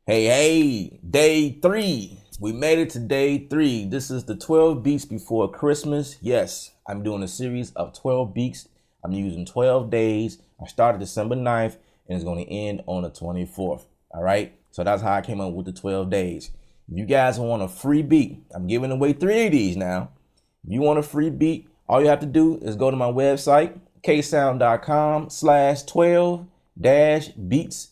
Hey, day 3. We made it to day 3. This is the 12 beats before Christmas. Yes, I'm doing a series of 12 beats. I'm using 12 days. I started December 9th and it's going to end on the 24th. All right. So that's how I came up with the 12 days. If you guys want a free beat, I'm giving away 3 of these now. If you want a free beat, all you have to do is go to my website, ksound.com/12 beats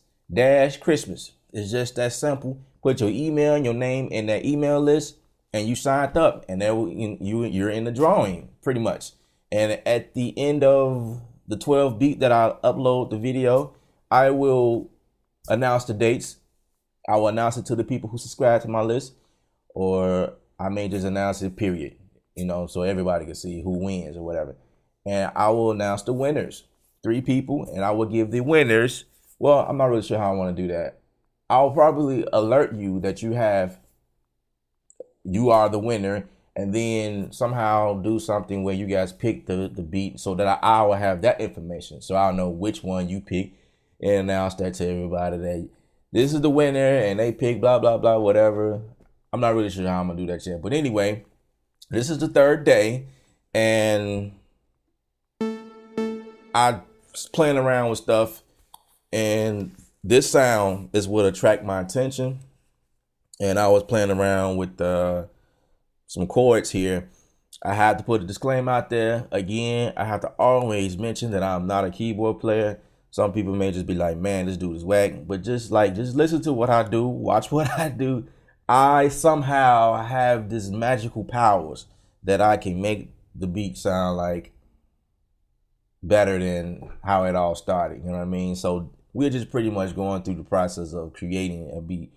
Christmas. It's just that simple. Put your email and your name in that email list, and you signed up, and there you're in the drawing pretty much. And at the end of the 12 beat that I upload the video, I will announce the dates. I will announce it to the people who subscribe to my list, or I may just announce it, period. So everybody can see who wins or whatever. And I will announce the winners, 3 people, and I will give the winners. Well, I'm not really sure how I want to do that. I'll probably alert you that you are the winner, and then somehow do something where you guys pick the beat so that I will have that information. So I'll know which one you pick and announce that to everybody that this is the winner and they pick blah, blah, blah, whatever. I'm not really sure how I'm going to do that yet. But anyway, this is the 3rd day, and I was playing around with stuff, and this sound is what attracted my attention. And I was playing around with some chords here. I had to put a disclaimer out there. Again, I have to always mention that I'm not a keyboard player. Some people may just be like, man, this dude is whack. But just listen to what I do. Watch what I do. I somehow have this magical powers that I can make the beat sound like better than how it all started. You know what I mean? So we're just pretty much going through the process of creating a beat.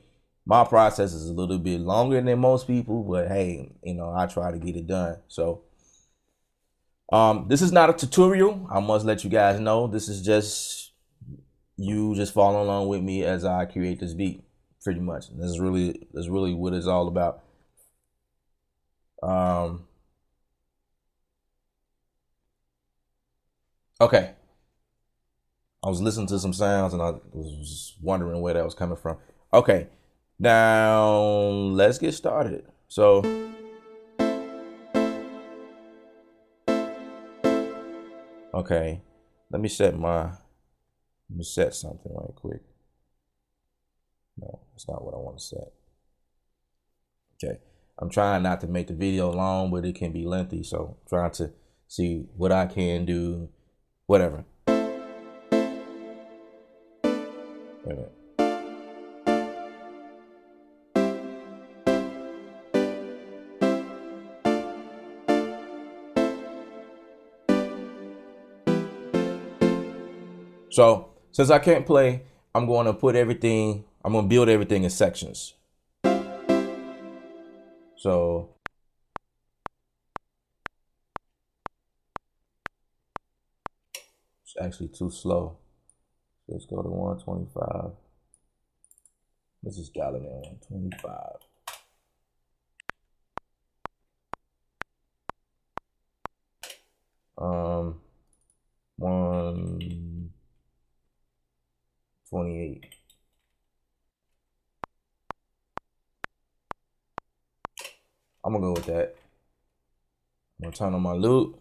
My process is a little bit longer than most people, but hey, I try to get it done. So this is not a tutorial. I must let you guys know. This is just you just following along with me as I create this beat, pretty much. And that's really what it's all about. Okay. I was listening to some sounds and I was wondering where that was coming from. Okay. Now let's get started. So okay, let me set something right quick. No, that's not what I want to set. Okay, I'm trying not to make the video long, but it can be lengthy, so I'm trying to see what I can do, whatever. Wait a minute. So since I can't play, I'm going to build everything in sections. So it's actually too slow. Let's go to 125. This is dial it in 125. Um, 128. I'm gonna go with that. I'm gonna turn on my loop.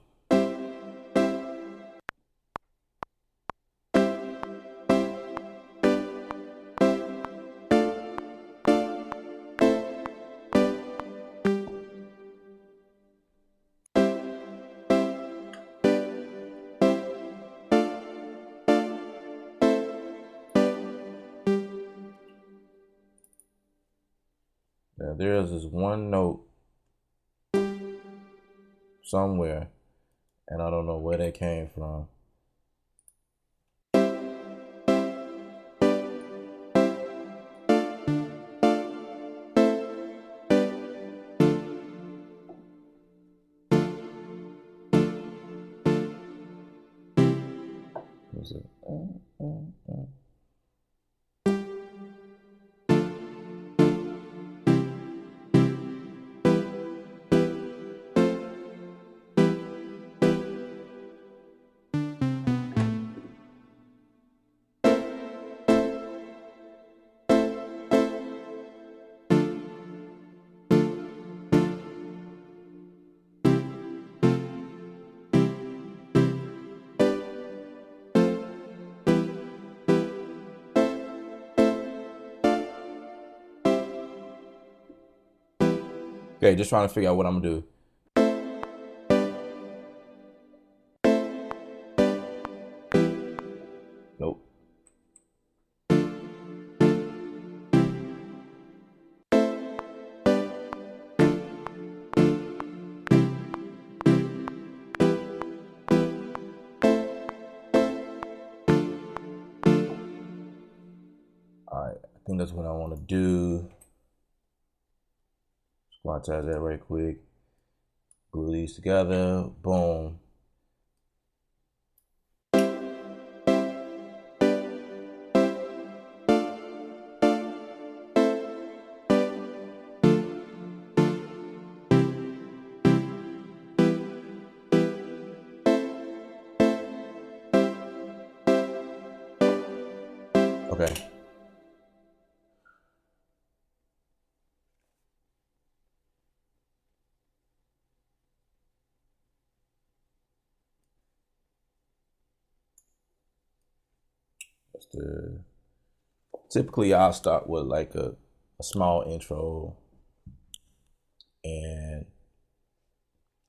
Now there's this one note somewhere, and I don't know where that came from. Is it? Okay, just trying to figure out what I'm gonna do. Nope. All right, I think that's what I want to do. Quantize that right quick. Glue these together. Boom. Okay. Typically I'll start with like a small intro, and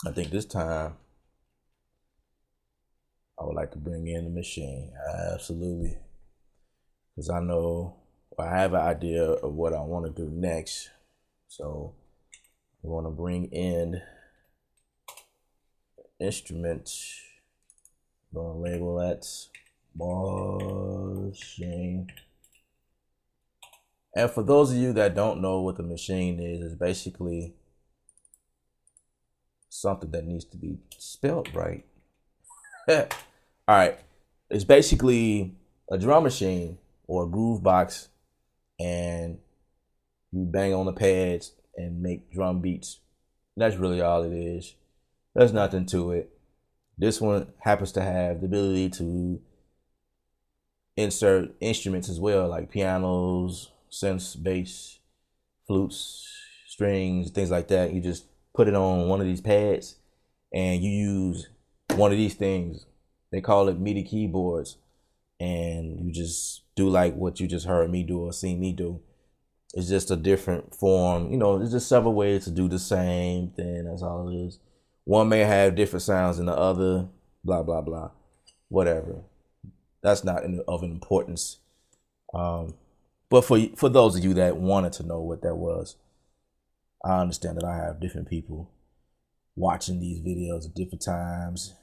I think this time I would like to bring in the machine. Absolutely. Because I know I have an idea of what I want to do next. So we want to bring in instrument. I'm gonna label that machine. And for those of you that don't know what the machine is, it's basically something that needs to be spelled right. All right, it's basically a drum machine or a groove box, and you bang on the pads and make drum beats. That's really all it is. There's nothing to it. This one happens to have the ability to insert instruments as well, like pianos, synths, bass, flutes, strings, things like that. You just put it on one of these pads and you use one of these things. They call it MIDI keyboards, and you just do like what you just heard me do or seen me do. It's just a different form. You know, there's just several ways to do the same thing. That's all it is. One may have different sounds than the other, blah, blah, blah, whatever. That's not of importance. But for those of you that wanted to know what that was, I understand that I have different people watching these videos at different times,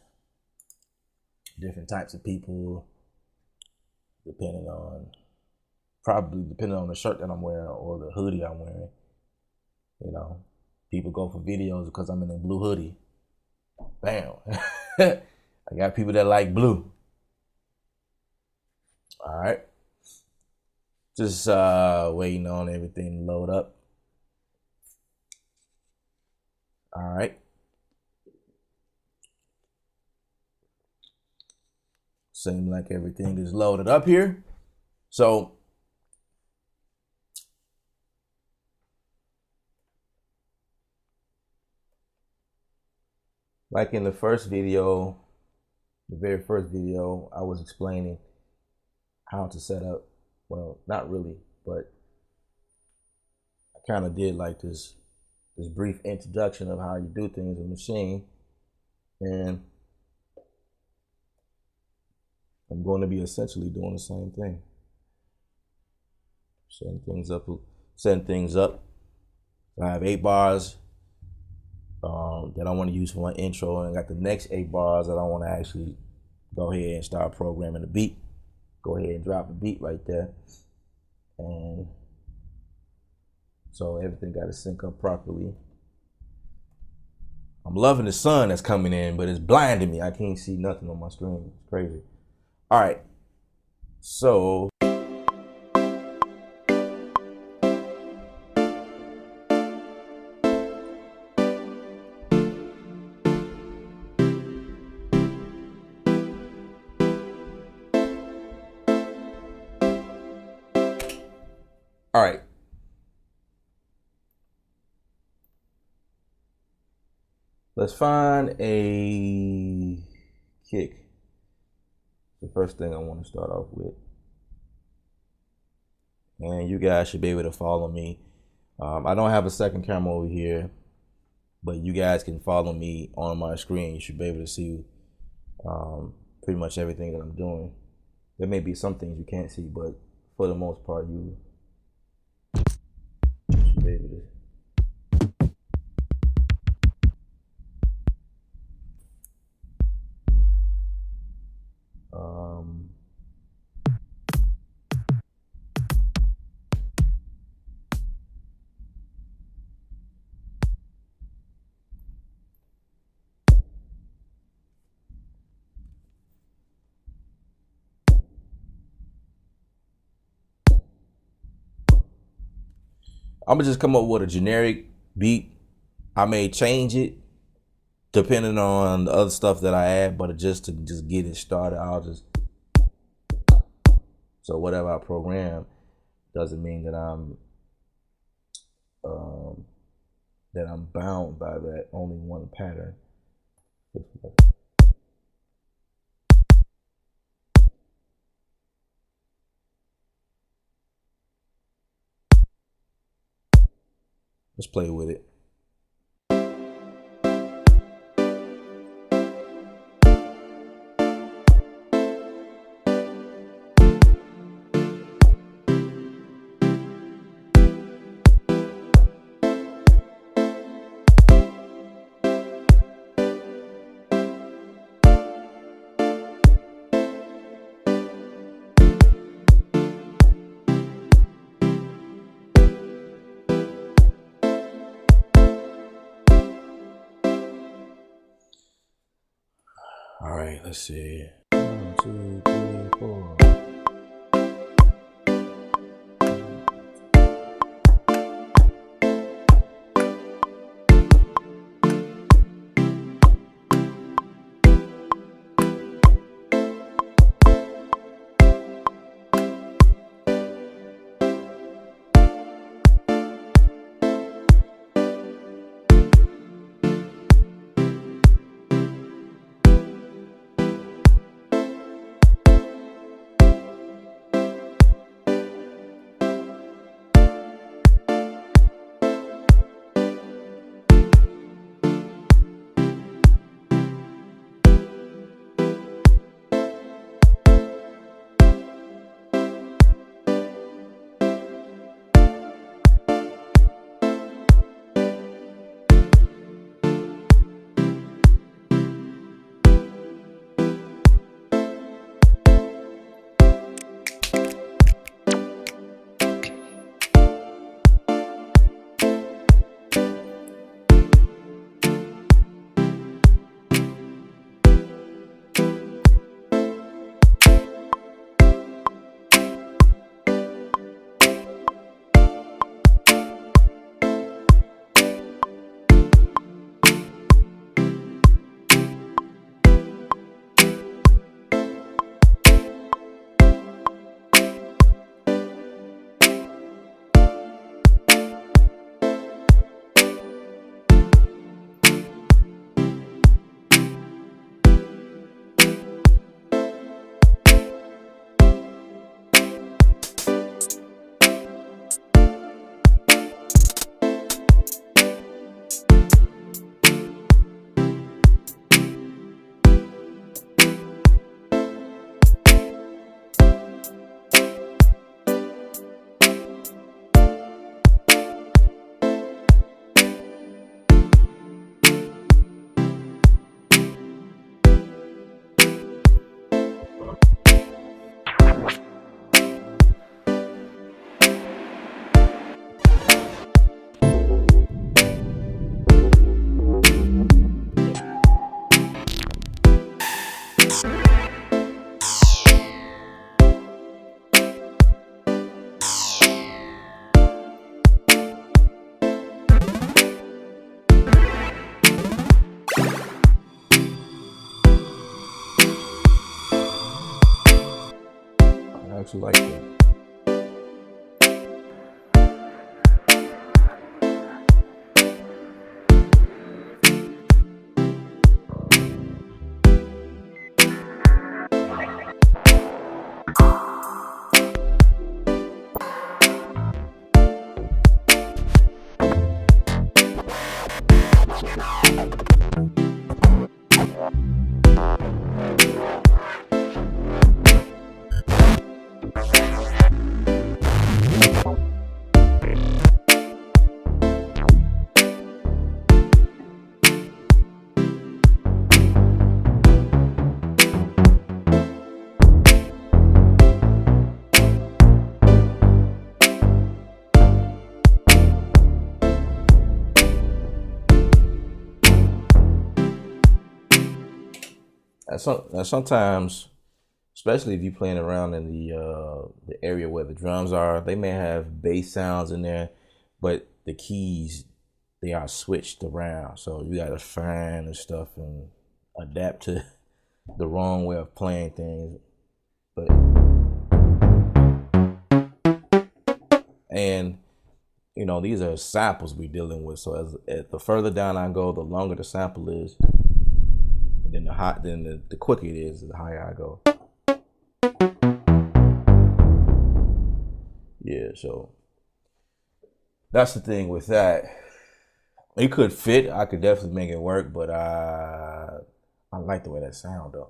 different types of people, depending on the shirt that I'm wearing or the hoodie I'm wearing. You know, people go for videos because I'm in a blue hoodie. Bam. I got people that like blue. All right. Just waiting on everything to load up. All right. Seems like everything is loaded up here. So like in the first video, the very first video, I was explaining how to set up, well, not really, but I kind of did like this brief introduction of how you do things in Maschine. And I'm going to be essentially doing the same thing. Setting things up. I have 8 bars that I want to use for my intro, and I got the next 8 bars that I want to actually go ahead and start programming the beat. Go ahead and drop the beat right there. And so everything got to sync up properly. I'm loving the sun that's coming in, but it's blinding me. I can't see nothing on my screen. It's crazy. All right. So all right. Let's find a kick. The first thing I want to start off with. And you guys should be able to follow me. I don't have a second camera over here. but you guys can follow me on my screen. You should be able to see pretty much everything that I'm doing. There may be some things you can't see, but for the most part, you should be able to. I'm gonna just come up with a generic beat. I may change it depending on the other stuff that I add, but just to just get it started, I'll just, so whatever I program doesn't mean that I'm bound by that only one pattern. Let's play with it. All right, let's see. 1, 2, 3, 4. I actually like that. sometimes, especially if you're playing around in the area where the drums are, they may have bass sounds in there, but the keys, they are switched around. So you gotta find and stuff and adapt to the wrong way of playing things. But and you know, these are samples we're dealing with. So as the further down I go, the longer the sample is, and then the quicker it is, the higher I go. Yeah, so that's the thing with that. It could fit. I could definitely make it work, but I like the way that sound though.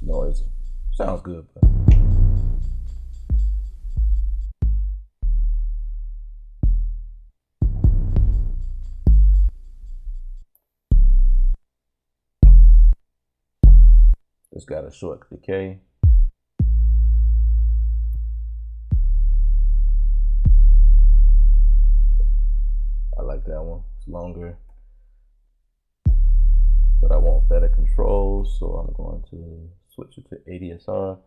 Noise sounds good, but it's got a short decay. I like that one. It's longer, but I want better controls, so I'm going to switch it to ADSR.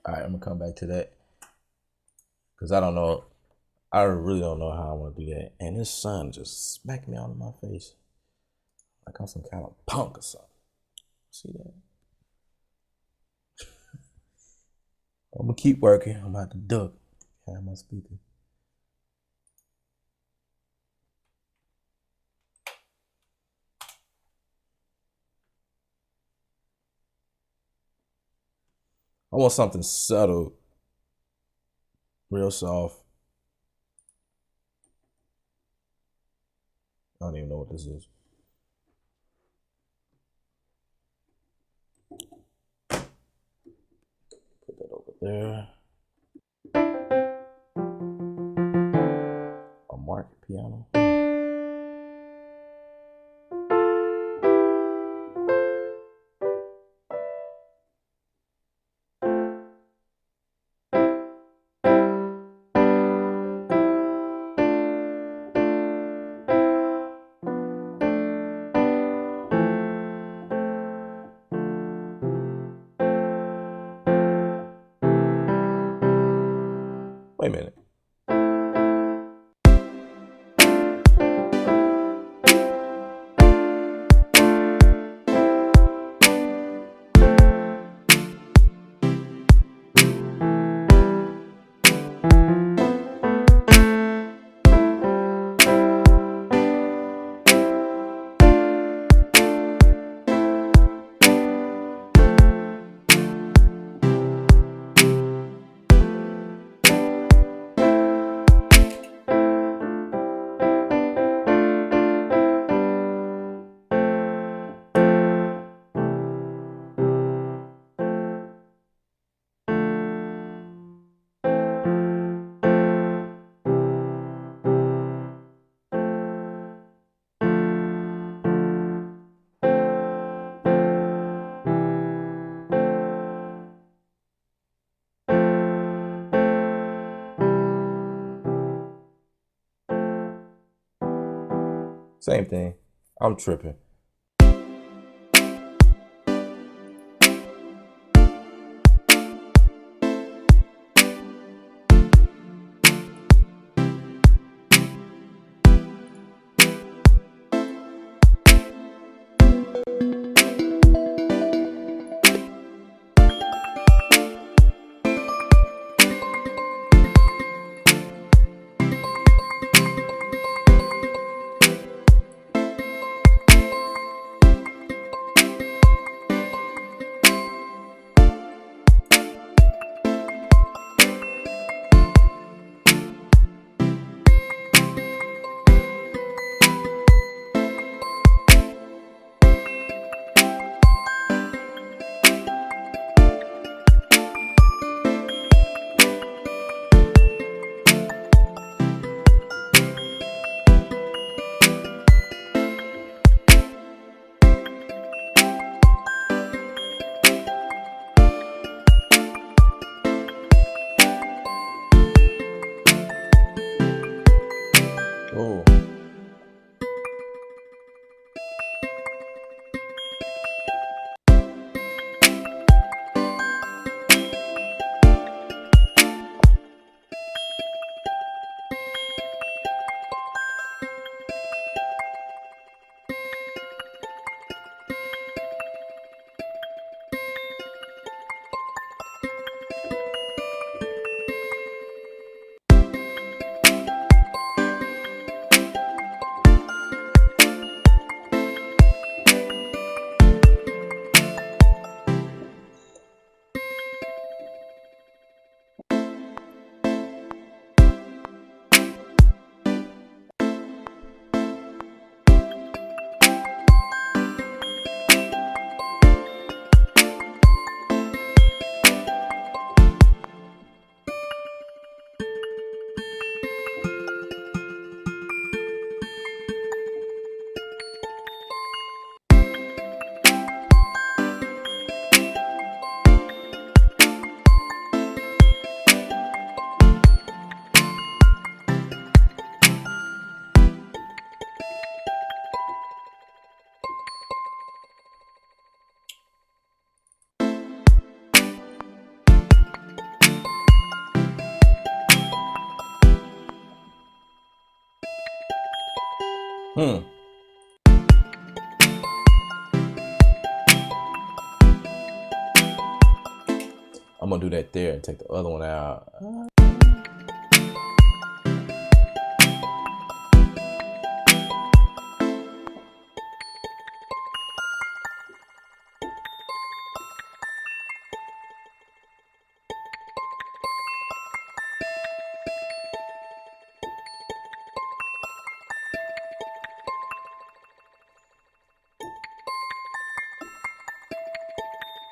All right, I'm gonna come back to that because I don't know. I really don't know how I want to do that. And this sun just smacked me out of my face like I'm some kind of punk or something. See that? I'm gonna keep working. I'm about to duck. Have my speaker. I want something subtle, real soft. I don't even know what this is. Put that over there. A Mark piano. Wait a minute. Same thing. I'm tripping. Oh. I'm gonna do that there and take the other one out.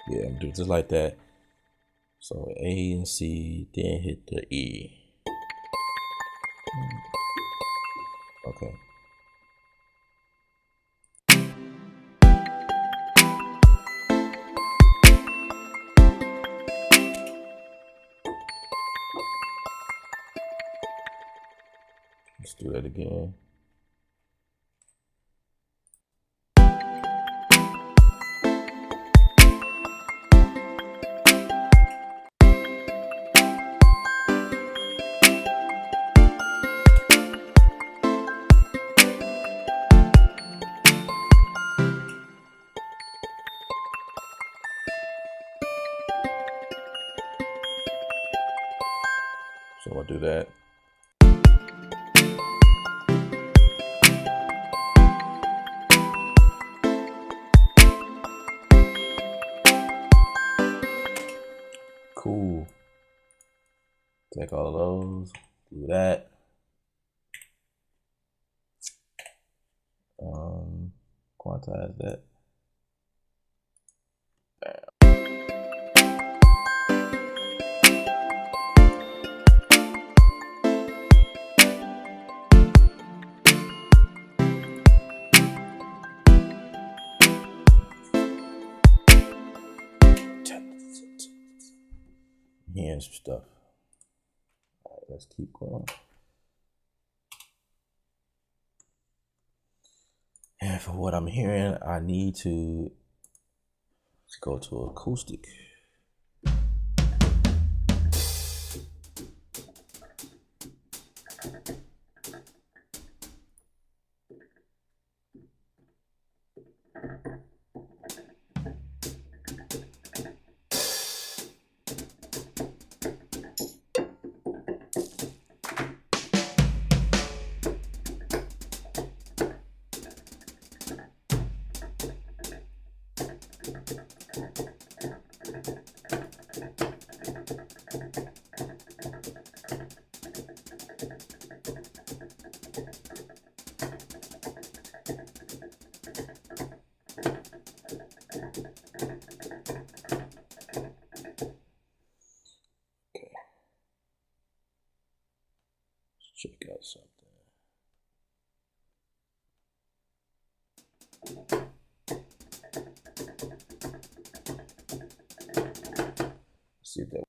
Yeah, I'm do just like that. So A and C, then hit the E. Okay. Let's do that again. So I'll do that. Cool. Take all of those, do that. Quantize that. Here's some stuff. All right, let's keep going. And for what I'm hearing, I need to go to acoustic. Check out something. Let's see if that.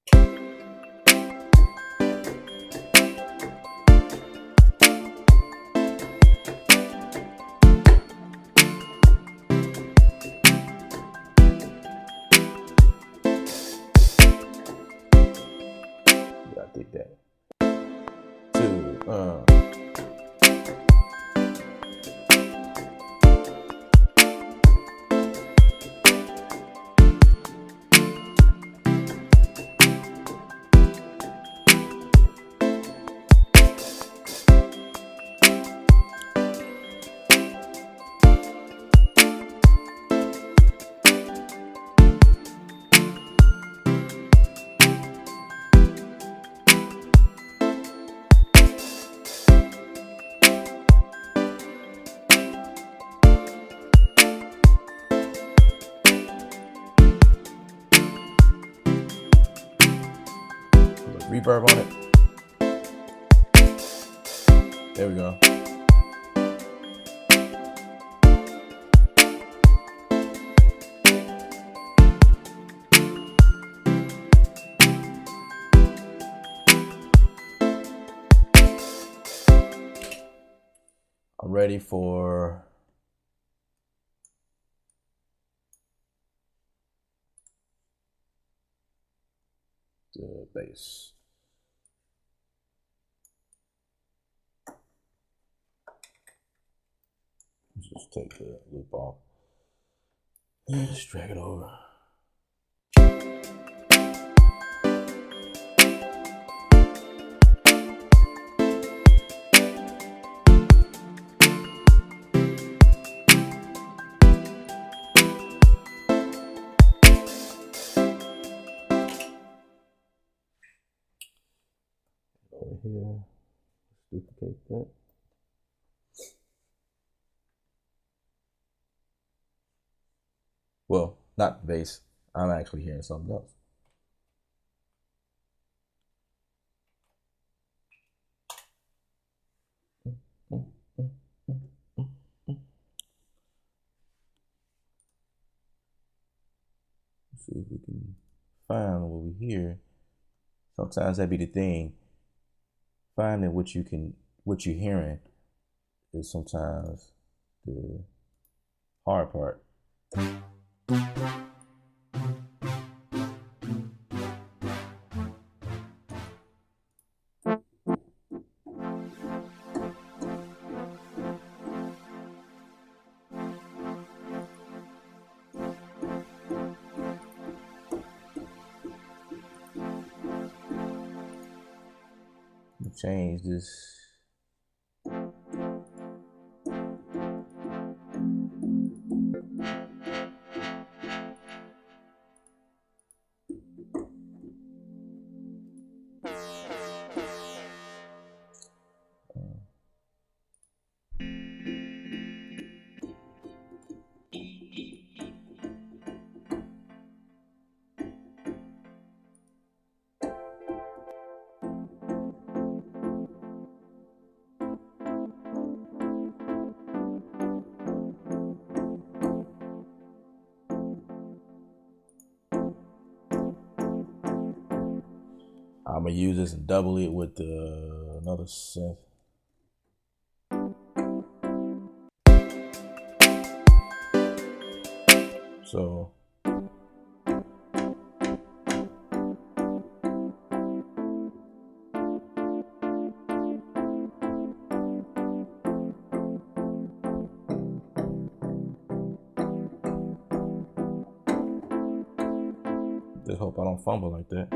Yeah, I think that. Reverb on it. There we go. I'm ready for the bass. Let's just take the loop off and just drag it over. Over here, let's duplicate that. Well, not the bass. I'm actually hearing something else. See if we can find what we hear. Sometimes that be the thing. Finding what you're hearing is sometimes the hard part. Change this. I'm gonna use this and double it with another synth. So just hope I don't fumble like that.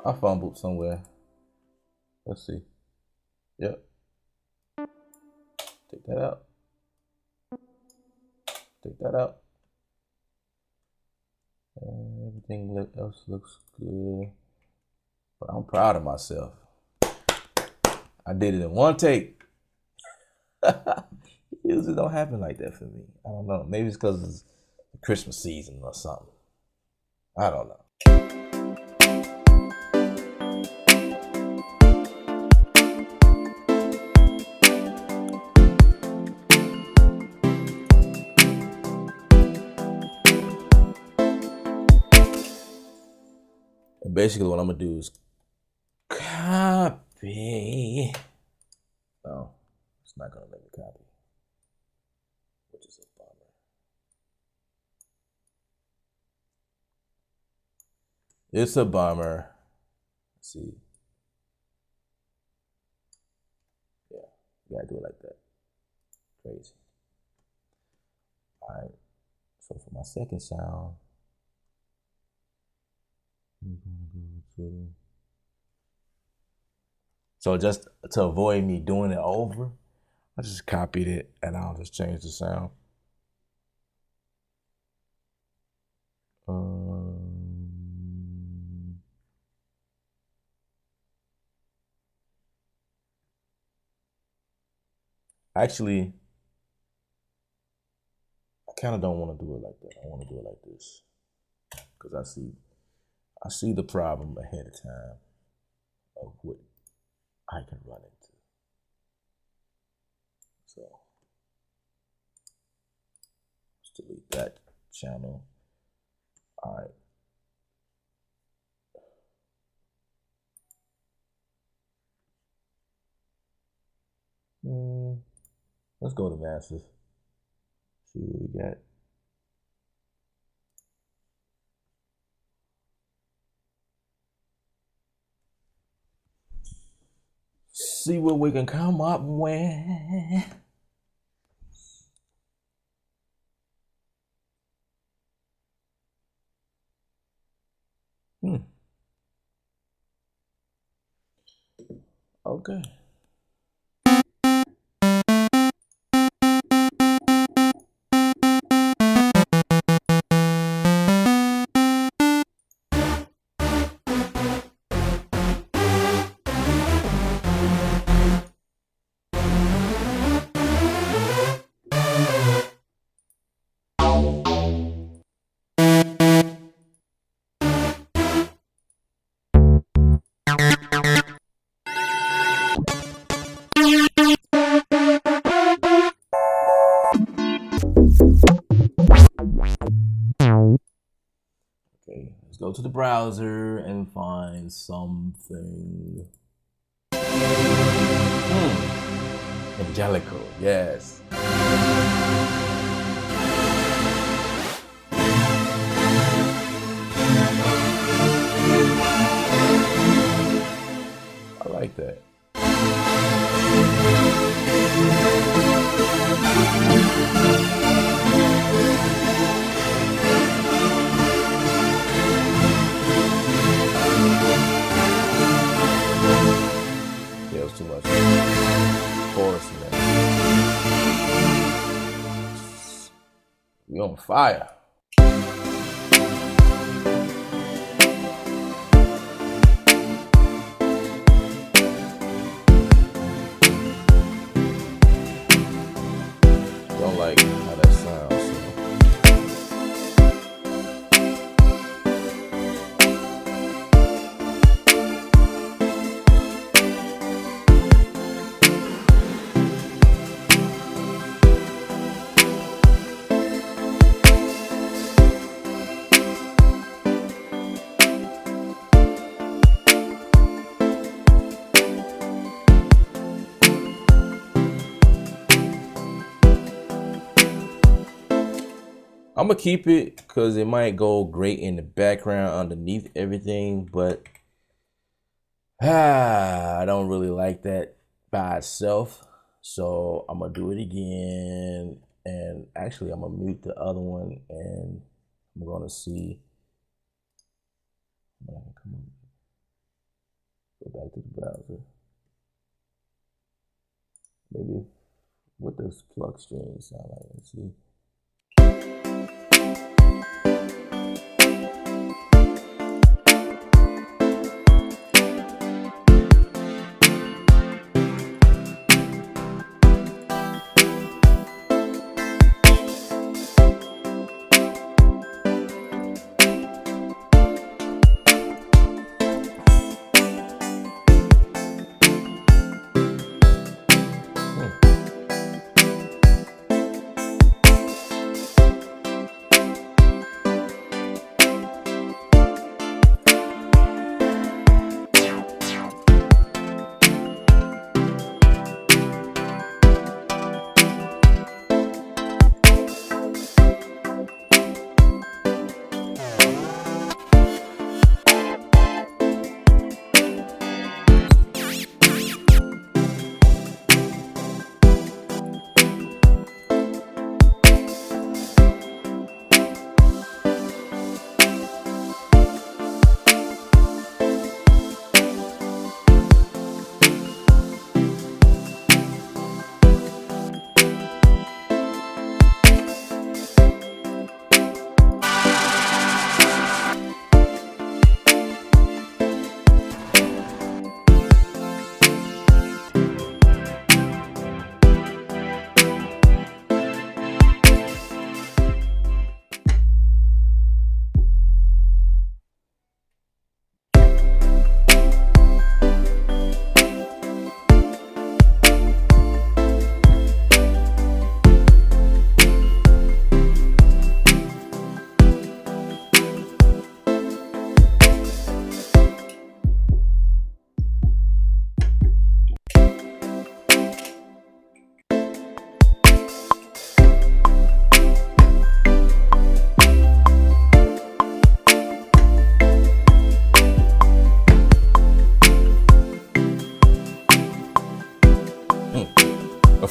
I fumbled somewhere. Let's see. Yep. Take that out. Take that out. Everything else looks good. But I'm proud of myself. I did it in one take. It usually don't happen like that for me. I don't know. Maybe it's because it's the Christmas season or something. I don't know. And basically what I'm gonna do is copy. No, it's not gonna let me copy, which is a bummer. It's a bummer. Let's see. Yeah, you gotta do it like that. Crazy. All right. So for my second sound, we're gonna go to. So just to avoid me doing it over, I just copied it and I'll just change the sound. Actually, I kind of don't want to do it like that. I want to do it like this because I see the problem ahead of time of what I can run into. So let's delete that channel. All right. Let's go to masters. See what we got. See what we can come up with. Okay. Okay, let's go to the browser and find something. Angelical, yes. I like that. Yeah, it was too much. Chorus, man. We on fire. Don't like how that sounds. So. I'm gonna keep it because it might go great in the background underneath everything, but I don't really like that by itself. So I'm gonna do it again, and actually I'm gonna mute the other one, and I'm gonna see. Come on. Go back to the browser. Maybe what does plug string sound like? Let's see.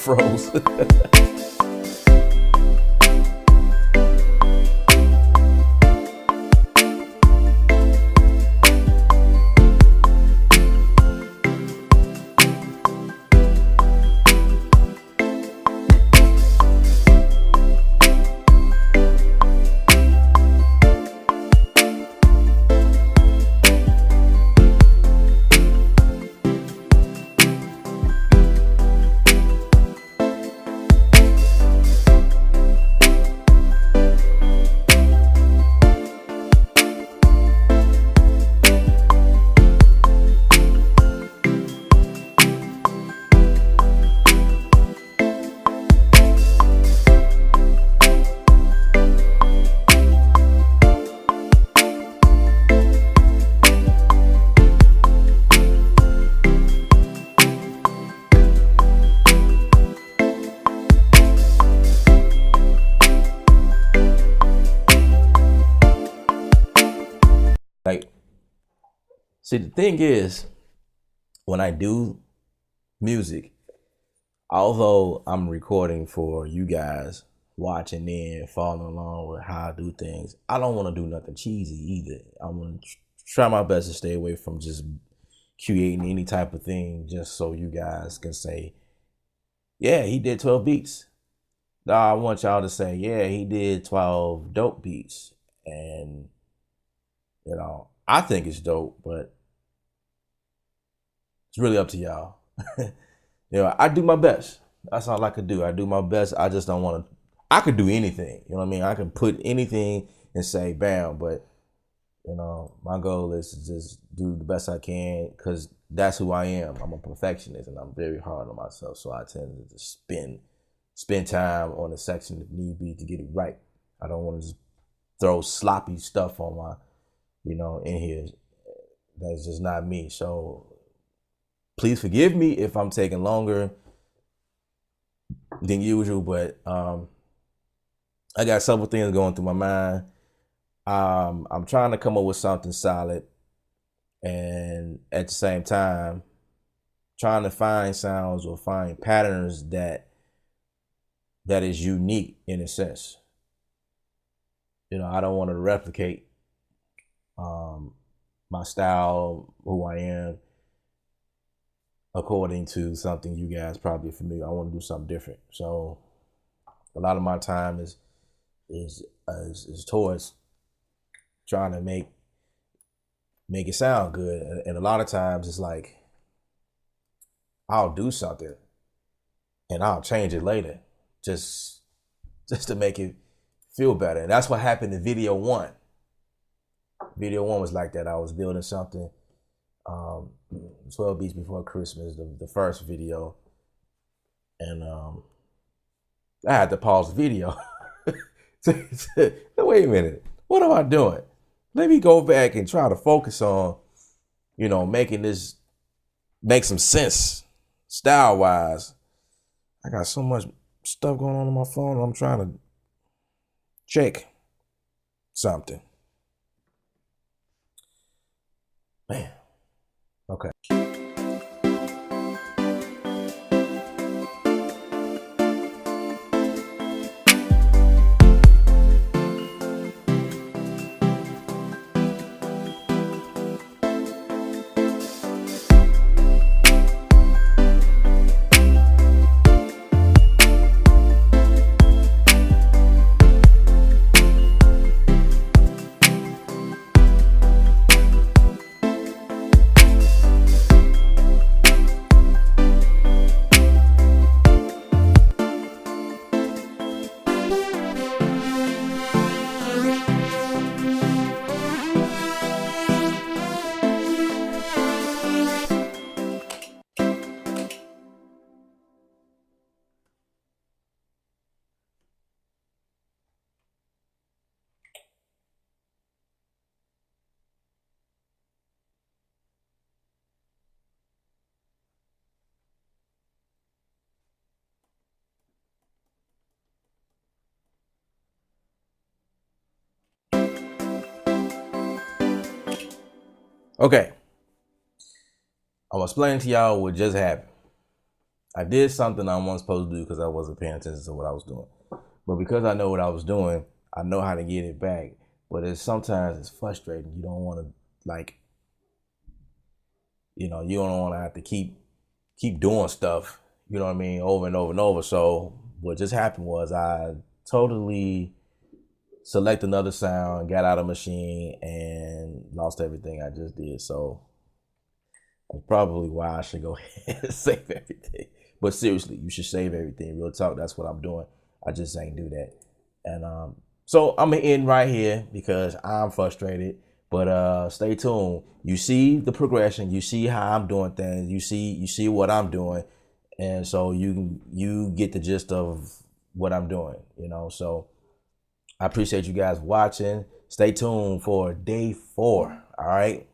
Froze. See, the thing is, when I do music, although I'm recording for you guys, watching in, following along with how I do things, I don't want to do nothing cheesy either. I want to try my best to stay away from just creating any type of thing just so you guys can say, yeah, he did 12 beats. No, I want y'all to say, yeah, he did 12 dope beats. And, you know, I think it's dope, but it's really up to y'all. You know, I do my best. That's all I could do. I do my best. I just don't want to. I could do anything. You know what I mean? I can put anything and say bam, but you know, my goal is to just do the best I can because that's who I am. I'm a perfectionist and I'm very hard on myself. So I tend to just spend time on a section if need be to get it right. I don't want to just throw sloppy stuff on my, you know, in here. That's just not me. So please forgive me if I'm taking longer than usual, but I got several things going through my mind. I'm trying to come up with something solid, and at the same time, trying to find sounds or find patterns that is unique in a sense. You know, I don't want to replicate my style, who I am, according to something you guys probably familiar. I want to do something different. So a lot of my time is towards trying to make it sound good. And a lot of times it's like I'll do something and I'll change it later just to make it feel better. And that's what happened in video one. Video one was like that. I was building something 12 Beats Before Christmas, the first video. And I had to pause the video. Wait a minute, what am I doing? Let me go back and try to focus on, you know, making this make some sense style wise. I got so much stuff going on my phone. I'm trying to check something. Man, okay. Okay, I'm explaining to y'all what just happened. I did something I wasn't supposed to do because I wasn't paying attention to what I was doing. But because I know what I was doing, I know how to get it back. But sometimes it's frustrating. You don't want to, like, you know, you don't want to have to keep doing stuff, you know what I mean, over and over and over. So what just happened was I totally select another sound, got out of machine, and lost everything I just did. So that's probably why I should go ahead and save everything. But seriously, you should save everything. Real talk, that's what I'm doing. I just ain't do that. And so I'm gonna end right here because I'm frustrated. But stay tuned. You see the progression. You see how I'm doing things. You see what I'm doing, and so you get the gist of what I'm doing. You know, so I appreciate you guys watching. Stay tuned for day 4. All right.